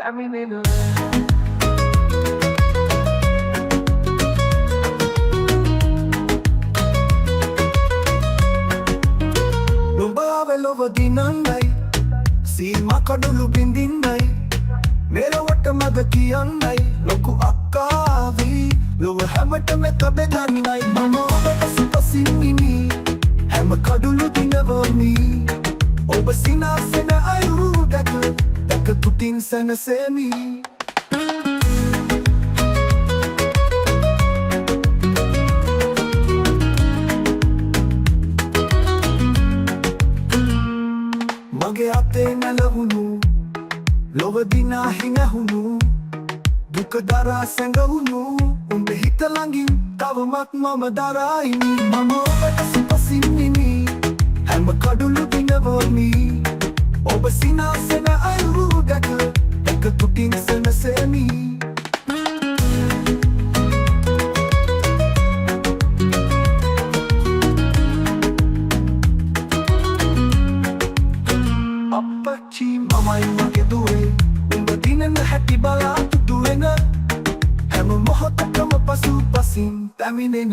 පැමිණෙන ලොබාවෙලොව දිනන්නයි සීමා කඩුළු බිඳින්නයි මෙලොවට මග කියන්නයි ලොකු අක්කාවී ලොව හැමටම එක බෙදන්නයි මම ඔබට සිපසින්නිමි හැම කඩුළු දිනවමි ඔබ සිනාසෙන අයුරු දැක දැක තුතින් සැනසෙමි මගේ අතේ නැලවුණු ලොව දිනා හිනැහුණු දුක දරා සැඟවුණු උඹේ හිත ළඟින් තවමත් මම දරායිමි මම ඔබට සිපසින්නිමි හැම කඩුළු දිනවමි ඔබ සිනාසෙන අයුරු දැක දැක තුතින් සැනසෙමි අප්පච්චි මමයි මගේ දුවේ උඹ දිනන හැටි බලා තුටුවෙන හැම මොහොතකම පසු පසින් පැමිණෙන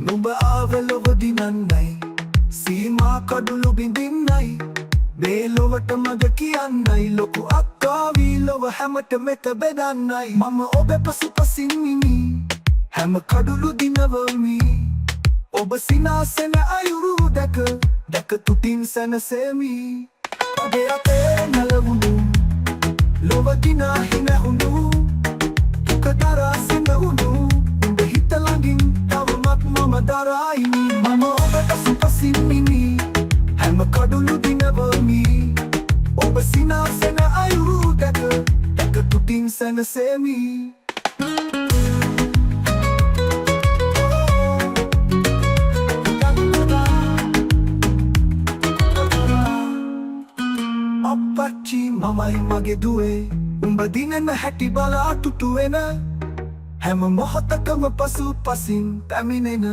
නුඹ ආවලොව දිනන්නයි සීමා කඩුළු බිඳින්නයි මේ ලොවට මග කියන්නයි ලොකු අක්කාවී ලොව හැමට මෙත බෙදන්නයි මම ඔබ පසුපසින්නිමි හැම කඩුළු දිනවමි ඔබ සිනාසෙන අයුරු දැක දැක තුතින් සැනසෙමි ඔබේ අතේ නැලවුණු ලොව දිනා හිනැහුණු දුක දරා සැඟවුණු උඹ හිත ළඟින් තවමත් මම දරායිමි මම ඔබට සුපසින්නිමි හැම කඩුළු දිනවමි ඔබ සිනාසෙන අයුරු දැක දැක තුතින් සැනසෙමි අප්පච්චි මමයි මගේ දුවේ උඹ දිනන හැටි බලා තුටුවෙන හැම මොහොතකම පසු පසින් පැමිණෙන